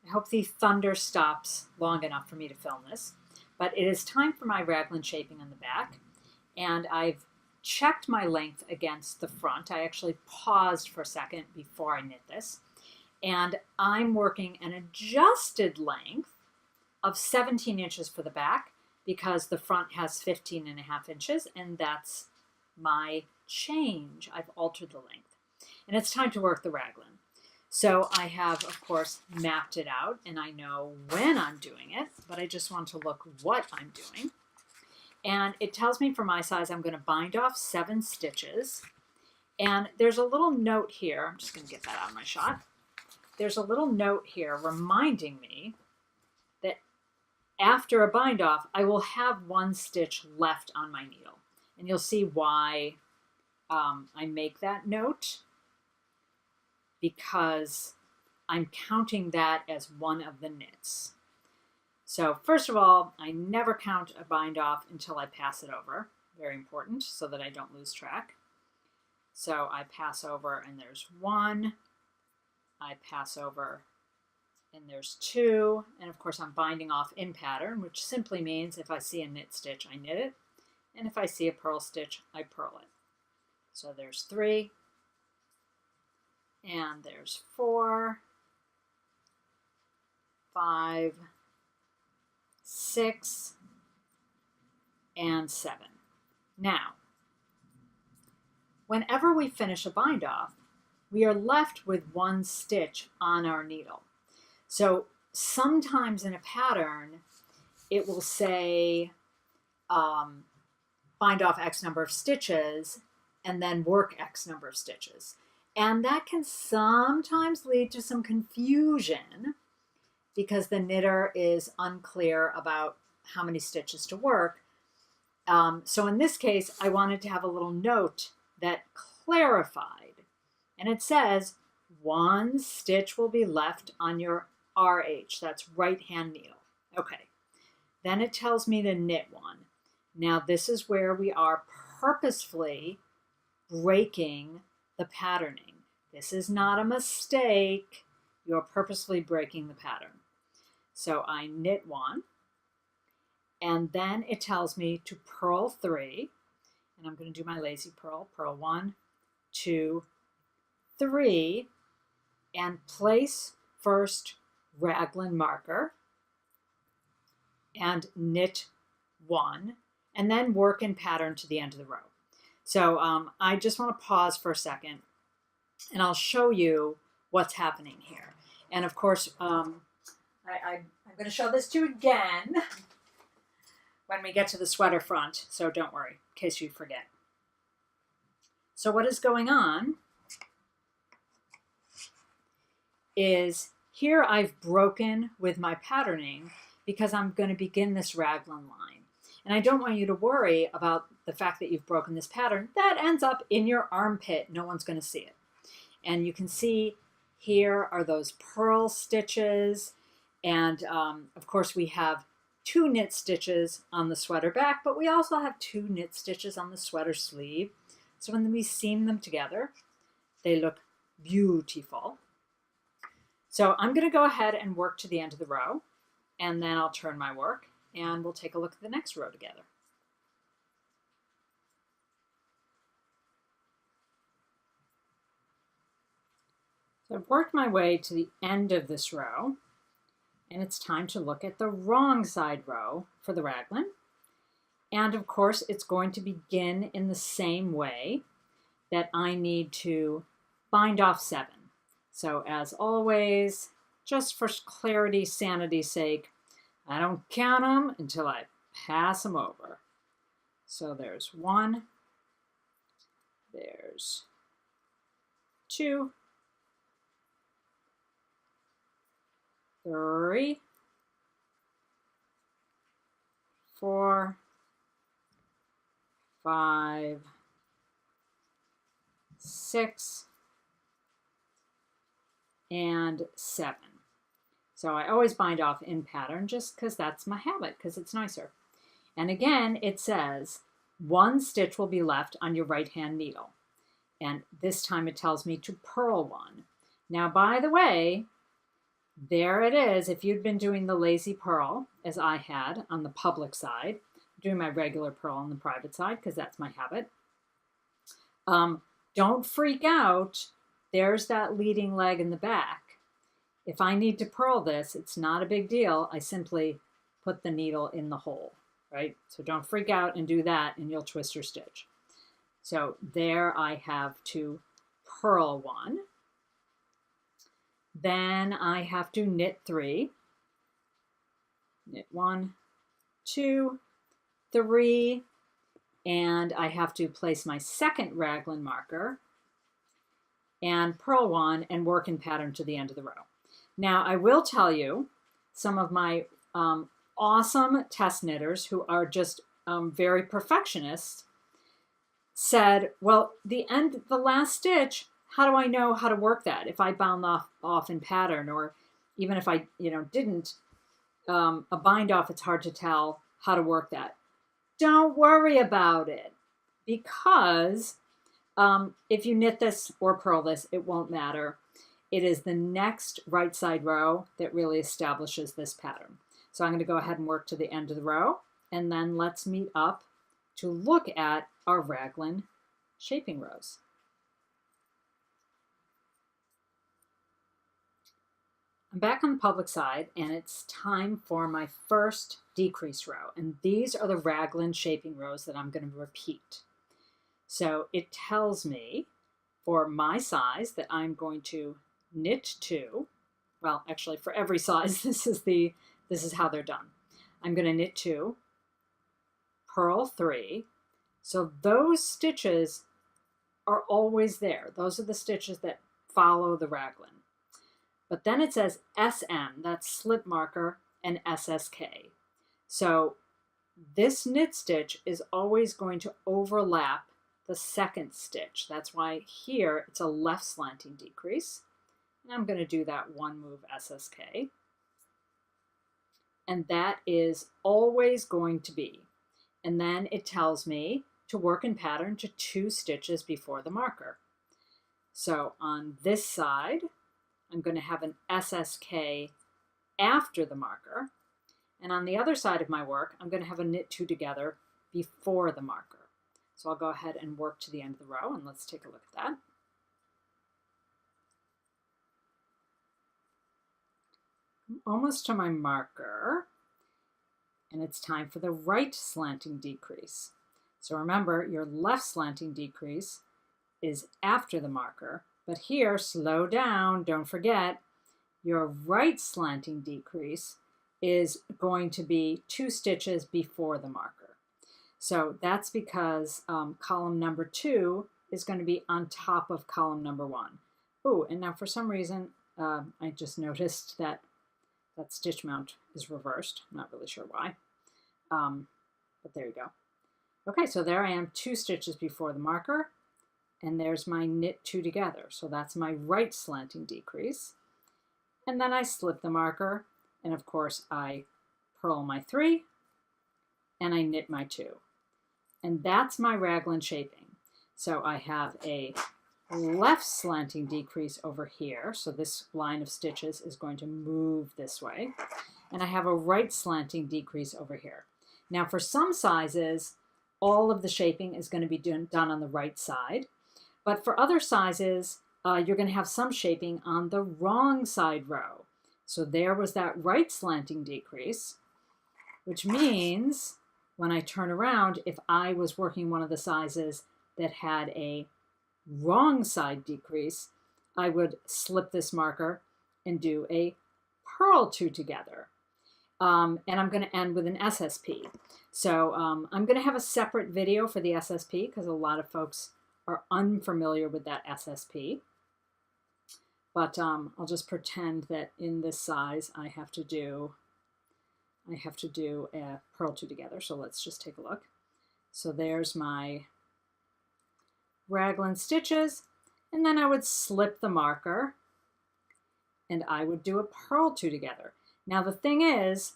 I hope the thunder stops long enough for me to film this. But it is time for my raglan shaping on the back. And I've checked my length against the front. I actually paused for a second before I knit this. And I'm working an adjusted length of 17 inches for the back because the front has 15.5 inches, and that's my change. I've altered the length. And it's time to work the raglan. So I have, of course, mapped it out, and I know when I'm doing it, but I just want to look what I'm doing. And it tells me for my size, I'm going to bind off 7 stitches. And there's a little note here. I'm just going to get that out of my shot. There's a little note here reminding me that after a bind off, I will have 1 stitch left on my needle. And you'll see why I make that note, because I'm counting that as one of the knits. So first of all, I never count a bind off until I pass it over. Very important, so that I don't lose track. So I pass over and there's 1. I pass over and there's 2. And of course I'm binding off in pattern, which simply means if I see a knit stitch, I knit it. And if I see a purl stitch, I purl it. So there's 3. And there's 4, 5, 6, and 7. Now, whenever we finish a bind off, we are left with 1 stitch on our needle. So sometimes in a pattern, it will say bind off X number of stitches and then work X number of stitches. And that can sometimes lead to some confusion because the knitter is unclear about how many stitches to work. So in this case, I wanted to have a little note that clarified. And it says 1 stitch will be left on your RH, that's right hand needle. Okay, then it tells me to knit 1. Now this is where we are purposefully breaking the patterning. This is not a mistake. You're purposefully breaking the pattern. So I knit 1, and then it tells me to purl 3, and I'm going to do my lazy purl. Purl 1, 2, 3, and place first raglan marker and knit 1, and then work in pattern to the end of the row. So I just want to pause for a second, and I'll show you what's happening here. And of course, I'm going to show this to you again when we get to the sweater front, so don't worry, in case you forget. So what is going on is here I've broken with my patterning because I'm going to begin this raglan line. And I don't want you to worry about the fact that you've broken this pattern. That ends up in your armpit. No one's going to see it. And you can see here are those purl stitches. And of course we have 2 knit stitches on the sweater back, but we also have 2 knit stitches on the sweater sleeve. So when we seam them together, they look beautiful. So I'm going to go ahead and work to the end of the row, and then I'll turn my work and we'll take a look at the next row together. So I've worked my way to the end of this row, and it's time to look at the wrong side row for the raglan. And of course, it's going to begin in the same way that I need to bind off 7. So as always, just for clarity, sanity's sake, I don't count them until I pass them over. So there's 1, there's 2, 3, 4, 5, 6, and 7. So I always bind off in pattern just because that's my habit, because it's nicer. And again, it says 1 stitch will be left on your right hand needle. And this time it tells me to purl 1. Now, by the way, there it is. If you'd been doing the lazy purl, as I had on the public side, doing my regular purl on the private side, because that's my habit. Don't freak out. There's that leading leg in the back. If I need to purl this, it's not a big deal. I simply put the needle in the hole, right? So don't freak out and do that, and you'll twist your stitch. So there I have to purl one. Then I have to knit 3. Knit 1, 2, 3, and I have to place my second raglan marker and purl 1 and work in pattern to the end of the row. Now I will tell you, some of my awesome test knitters who are just very perfectionist said, well, the last stitch, how do I know how to work that if I bound off in pattern, or even if I didn't, a bind off, it's hard to tell how to work that. Don't worry about it, because if you knit this or purl this, it won't matter. It is the next right side row that really establishes this pattern. So I'm going to go ahead and work to the end of the row, and then let's meet up to look at our raglan shaping rows. I'm back on the public side, and it's time for my first decrease row. And these are the raglan shaping rows that I'm going to repeat. So it tells me for my size that I'm going to knit 2. Well, actually for every size, this is how they're done. I'm going to knit 2, purl 3. So those stitches are always there. Those are the stitches that follow the raglan. But then it says SM, that's slip marker, and SSK. So this knit stitch is always going to overlap the second stitch. That's why here it's a left slanting decrease. And I'm going to do that one move SSK. And that is always going to be. And then it tells me to work in pattern to 2 stitches before the marker. So on this side, I'm going to have an SSK after the marker. And on the other side of my work, I'm going to have a knit 2 together before the marker. So I'll go ahead and work to the end of the row, and let's take a look at that. I'm almost to my marker, and it's time for the right slanting decrease. So remember, your left slanting decrease is after the marker, but here, slow down, don't forget, your right slanting decrease is going to be 2 stitches before the marker. So that's because column number 2 is going to be on top of column number 1. Oh, and now for some reason, I just noticed that that stitch mount is reversed. I'm not really sure why, but there you go. Okay, so there I am, 2 stitches before the marker, and there's my knit 2 together. So that's my right slanting decrease. And then I slip the marker, and of course I purl my 3, and I knit my 2. And that's my raglan shaping. So I have a left slanting decrease over here. So this line of stitches is going to move this way. And I have a right slanting decrease over here. Now for some sizes, all of the shaping is going to be done on the right side. But for other sizes, you're going to have some shaping on the wrong side row. So there was that right slanting decrease, which means when I turn around, if I was working one of the sizes that had a wrong side decrease, I would slip this marker and do a purl 2 together. And I'm going to end with an SSP. So I'm going to have a separate video for the SSP because a lot of folks are unfamiliar with that SSP. But I'll just pretend that in this size I have to do a purl 2 together. So let's just take a look. So there's my raglan stitches, and then I would slip the marker and I would do a purl 2 together. Now the thing is,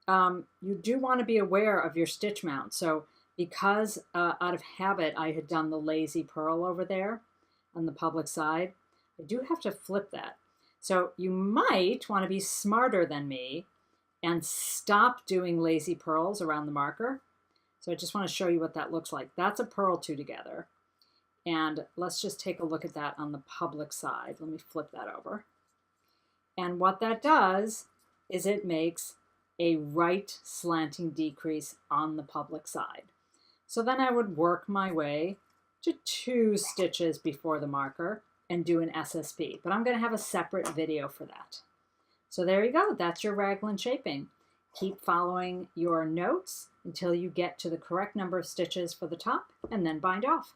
you do want to be aware of your stitch mount. So because out of habit I had done the lazy purl over there on the public side, I do have to flip that. So you might want to be smarter than me and stop doing lazy purls around the marker. So I just want to show you what that looks like. That's a purl two together. And let's just take a look at that on the public side. Let me flip that over. And what that does is it makes a right slanting decrease on the public side. So then I would work my way to 2 stitches before the marker and do an SSB. But I'm going to have a separate video for that. So there you go. That's your raglan shaping. Keep following your notes until you get to the correct number of stitches for the top and then bind off.